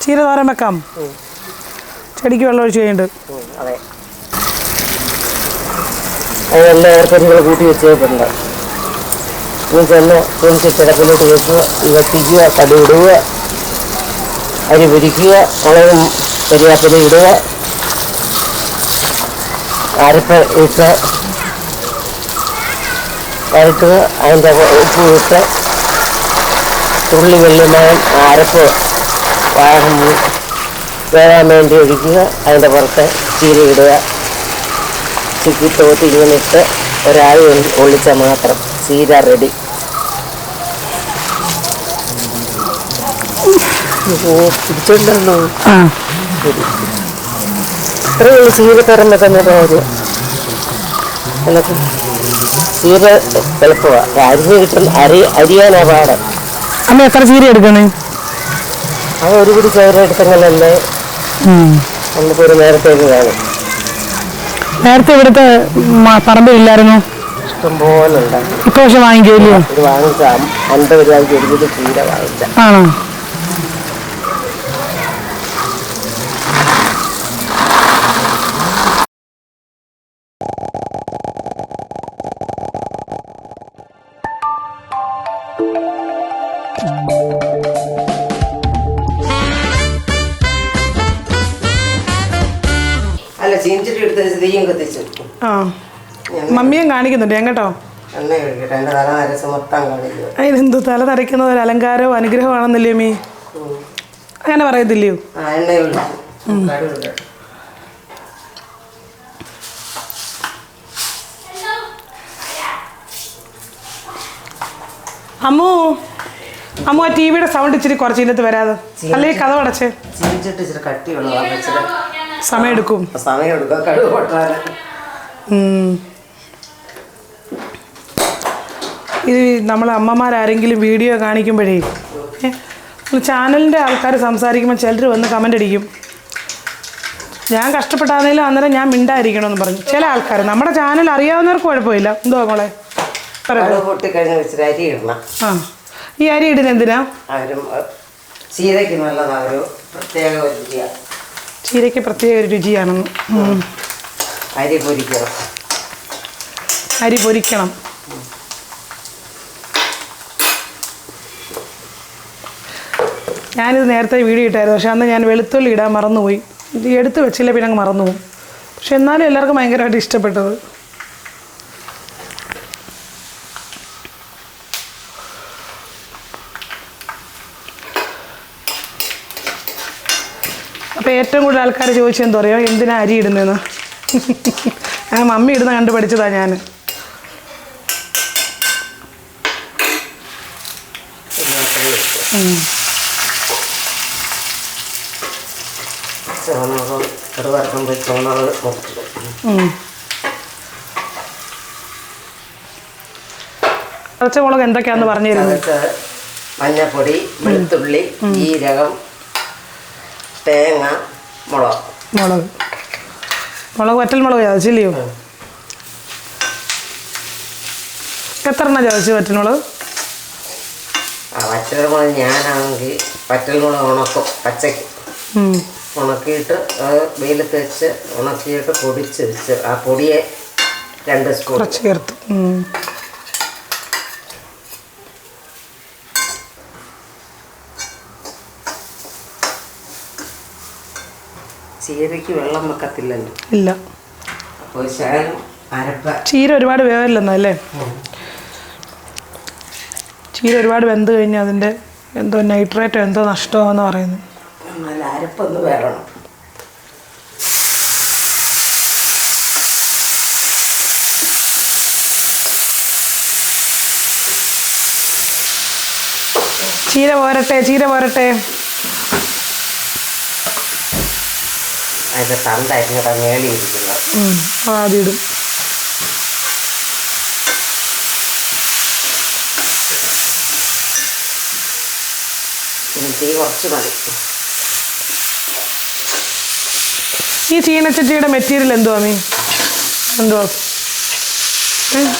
ചീര തോരൻ വെക്കാം. ചെടിക്ക് വെള്ളം ഒഴിച്ച് കഴിഞ്ഞിട്ട്. അതെ, അതെല്ലാം ഏർപ്പരികൾ കൂട്ടി വെച്ചിട്ടുണ്ട്. ഇനി ചെന്ന് പൊരിച്ചിടപ്പിലോട്ട് വെക്കുക, വറ്റിക്കുക, കടി ഇടുക, അരി പൊരിക്കുക, മുളകും കരിയാപ്പില ഇടുക, അരപ്പ് ഇട്ട് വരട്ടുക, അതിൻ്റെ ഉപ്പ് ഇട്ട് തുള്ളി വെള്ളിമയം അരപ്പ് വേകാൻ വേണ്ടി ഒഴിക്കുക. അതിൻ്റെ പുറത്ത് ചീര ഇടുക, ചിക്കി തോത്തി ഇങ്ങനെ ഇട്ട് ഒരാഴി ഒളിച്ചാൽ മാത്രം ചീര റെഡി. പിടിച്ചോണ്ടോ ഇത്രയേ ഉള്ളൂ ചീര തോരൻ വെക്കുന്ന കാര്യം. എന്നിട്ട് ചീര എളുപ്പമാണ്, അരിഞ്ഞ് കിട്ടും. അരിയാനാ പാട്. അമ്മ എത്ര ചീര എടുക്കണേ? അത് ഒരു പിടി ചീര എടുത്തെങ്കിലല്ലേ നമുക്ക് ഒരു നേരത്തേക്ക് കാണും. നേരത്തെ ഇവിടുത്തെ പറമ്പില്ലായിരുന്നു, ഇഷ്ടംപോലെ ഉണ്ടാകും. ഇപ്പൊ പക്ഷെ വാങ്ങിക്കില്ലയോ? ഇത് വാങ്ങിച്ച 50 രൂപയ്ക്ക് ഒരു പിടി ചീര വാങ്ങിച്ച. ആണോ? അല്ല, ചീനിച്ചിട്ട് എടുത്ത് തീയും കത്തിച്ചു. മമ്മിയും കാണിക്കുന്നുണ്ട് ഞാൻ കേട്ടോ. എണ്ണ കഴിക്കട്ടെ, എൻ്റെ തല നരച്ച് മൊത്തം കാണിക്കുക. അതിനെന്തു തല നരയ്ക്കുന്നത് ഒരു അലങ്കാരവും അനുഗ്രഹമാണെന്നില്ലേ മീ? അങ്ങനെ പറയത്തില്ലയോ? എണ്ണ ഒഴിച്ചു. അമ്മു അമ്മു, ആ ടി വിയുടെ സൗണ്ട് ഇച്ചിരി കുറച്ച് ഇല്ലത്ത് വരാതെ, അല്ലെങ്കിൽ കഥ അടച്ചേ. ചീനിച്ചിട്ട് ഇച്ചിരി കട്ടിയുള്ളതാണ്, സമയം എടുക്കും. കടുക് പൊട്ടാൻ. ഇത് നമ്മളെ അമ്മമാരാരെങ്കിലും വീഡിയോ കാണിക്കുമ്പോഴേ ചാനലിൻ്റെ ആൾക്കാർ സംസാരിക്കുമ്പോൾ ചിലർ വന്ന് കമൻ്റ് അടിക്കും, ഞാൻ കഷ്ടപ്പെട്ടാണെങ്കിലും അന്നേരം ഞാൻ മിണ്ടായിരിക്കണമെന്ന് പറഞ്ഞു. ചില ആൾക്കാർ നമ്മുടെ ചാനൽ അറിയാവുന്നവർക്ക് കുഴപ്പമില്ല. എന്തുവാ മോളെ? പൊട്ടിക്കഴിഞ്ഞ് വെച്ചിട്ട് അരി ഇടണം. ഈ അരി ഇടുന്നത് എന്തിനാ? ചീരയ്ക്ക് നല്ലതാണ്, ഒരു പ്രത്യേക രുചിയാണ്. ചീരയ്ക്ക് പ്രത്യേക ഒരു രുചിയാണെന്ന്. അരി പൊരിക്കണം. അരി പൊരിക്കണം. ഞാനിത് നേരത്തെ വീഡിയോ ഇട്ടായിരുന്നു, പക്ഷെ അന്ന് ഞാൻ വെളുത്തുള്ളി ഇടാൻ മറന്നുപോയി. ഇത് എടുത്ത് വെച്ചില്ല, പിന്നെ അങ്ങ് മറന്നുപോകും. പക്ഷെ എന്നാലും എല്ലാവർക്കും ഭയങ്കരമായിട്ട് ഇഷ്ടപ്പെട്ടത്. അപ്പോൾ ഏറ്റവും കൂടുതൽ ആൾക്കാർ ചോദിച്ചെന്താ പറയുക, എന്തിനാ അരി ഇടുന്നതെന്ന്. ഞാൻ മമ്മി ഇടുന്ന കണ്ട് പഠിച്ചതാണ് ഞാൻ. പച്ചമുളക് എന്തൊക്കെയാന്ന് പറഞ്ഞു തരുന്നത്? മഞ്ഞപ്പൊടി, വെളുത്തുള്ളി, ജീരകം, തേങ്ങ, മുളക് വറ്റൽമുളക് ചതച്ചില്ലയോ? എത്ര എണ്ണം ചതച്ച് വറ്റൽമുളക്? വറ്റൽമുളക് ഞാനാണെങ്കിൽ വറ്റൽമുളക് ഉണക്കും, പച്ചയ്ക്ക് ഉണക്കിയിട്ട് വെയിലത്ത് വെച്ച് ഉണക്കിയിട്ട് പൊടിച്ച് വെച്ച് ആ പൊടിയെ 2 സ്പൂൺ ചേർത്ത്. ചീരയ്ക്ക് വെള്ളം വെക്കത്തില്ലല്ലോ. ഇല്ല. അപ്പോൾ ശകലം അരപ്പ. ചീര ഒരുപാട് വേവില്ലെന്നല്ലേ? ചീര ഒരുപാട് വെന്ത് കഴിഞ്ഞാൽ അതിൻ്റെ എന്തോ നൈട്രേറ്റോ എന്തോ നഷ്ടമാണെന്ന് പറയുന്നു. നല്ല അരപ്പൊന്ന് വേണം. ചീര പോരട്ടെ. അതിൻ്റെ തണ്ടായിരുന്നു മേളി ഇരിക്കുന്നത്. ആദ്യം തീ കുറച്ച് മതി. ഈ ചീനച്ചട്ടിയുടെ മെറ്റീരിയൽ എന്തുവാ മീ? എന്തുവാ?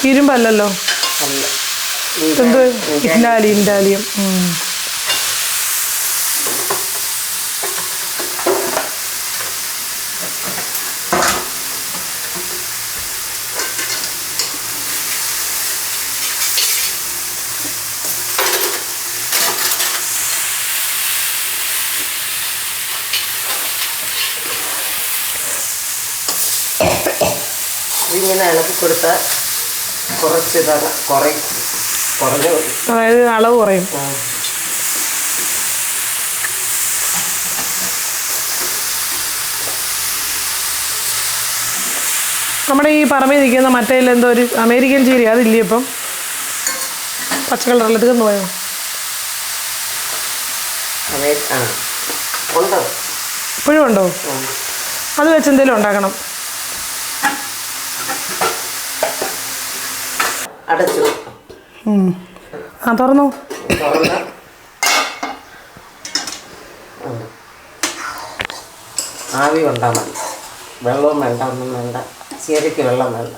ഇരുമ്പല്ലല്ലോ. ഇൻഡാലിയം. ഇതിങ്ങനെ ഇളക്കി കൊടുത്താൽ കുറച്ച് കുറഞ്ഞു. അതായത് അളവ് കുറയും. നമ്മുടെ ഈ പറമ്പിൽ നിൽക്കുന്ന മറ്റേ എന്തോ ഒരു അമേരിക്കൻ ചീര അതില്ലേ ഇപ്പം പച്ച കളറിൽ തീർന്നു പോയോ? ഇപ്പോഴും ഉണ്ടോ? അത് വെച്ച് എന്തെങ്കിലും ഉണ്ടാക്കണം. അടച്ചു. തുറന്നു. ആവി കൊണ്ടാൽ മതി. വെള്ളവും വേണ്ട, ഒന്നും വേണ്ട. ചീരയ്ക്ക് വെള്ളം വേണ്ട.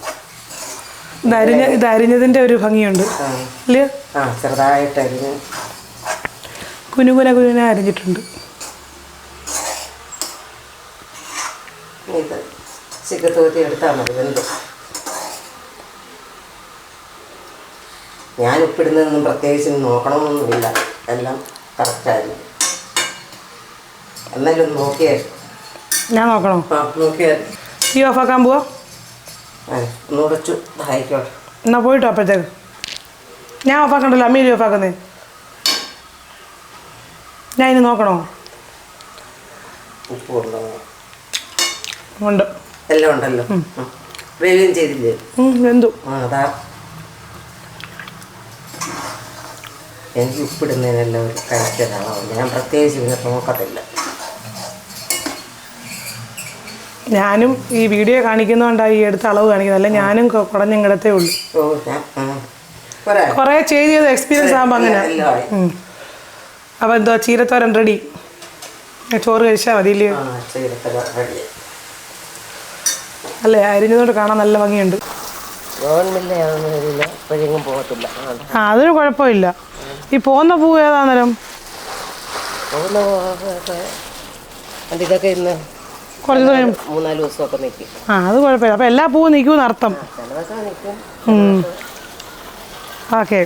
ഇത് അരിഞ്ഞതിൻ്റെ ഒരു ഭംഗിയുണ്ട് അല്ലേ? ചെറുതായിട്ട് അരിഞ്ഞ് കുനുകുന അരിഞ്ഞിട്ടുണ്ട്. ഇത് ചിക്കൻ തോത്തി എടുത്താൽ മതി. വെന്ത് ഞാൻ ഉപ്പിടുന്നതൊന്നും പ്രത്യേകിച്ച് നോക്കണമെന്നൊന്നുമില്ല. എല്ലാം കറക്റ്റായിരുന്നു. എന്നാലും നോക്കിയാൽ ഞാൻ നോക്കണോ? നോക്കിയാൽ ഈ ഓഫാക്കാൻ പോവാ? ഒന്ന് ഉടച്ചു ആയിക്കോട്ടെ. എന്നാൽ പോയിട്ടോ അപ്പോഴത്തേക്ക്. ഞാൻ ഓഫാക്കണ്ടല്ലോ, അമ്മീലി ഓഫാക്കുന്നേ. ഞാൻ ഇനി നോക്കണോ? ഉപ്പ് ഉണ്ടോ? ഉണ്ട്, എല്ലാം ഉണ്ടല്ലോ. വേവിയും ചെയ്തില്ലേ? വെന്തു. അതാ എനിക്ക് ഉപ്പിടുന്നതിനെല്ലാം ഒരു കഴിച്ചതാണോ. ഞാൻ പ്രത്യേകിച്ച് പിന്നെ നോക്കത്തില്ല. ഞാനും ഈ വീഡിയോ കാണിക്കുന്നതുകൊണ്ടാണ് ഈ എടുത്ത അളവ് കാണിക്കുന്നത്. അല്ല ഞാനും കുടഞ്ഞിടത്തേ ഉള്ളൂ. കുറേ ചെയ്ത് എക്സ്പീരിയൻസ് ആകുമ്പോൾ അങ്ങനെ. അപ്പോൾ എന്തോ ചീരത്തോരൻ റെഡി. ചോറ് കഴിച്ചാൽ മതി ഇല്ലയോ? അല്ലേ, അരിഞ്ഞതുകൊണ്ട് കാണാൻ നല്ല ഭംഗിയുണ്ട്. അതൊരു കുഴപ്പമില്ല. ഈ പോകുന്ന പൂ ഏതാന്നേരം? ഇതൊക്കെ ഇന്ന് കുറച്ച് സമയം 3-4 ദിവസമൊക്കെ നിൽക്കും. അത് കുഴപ്പമില്ല. അപ്പോൾ എല്ലാ പൂവും നിൽക്കുമെന്ന് അർത്ഥം. ഓക്കെ.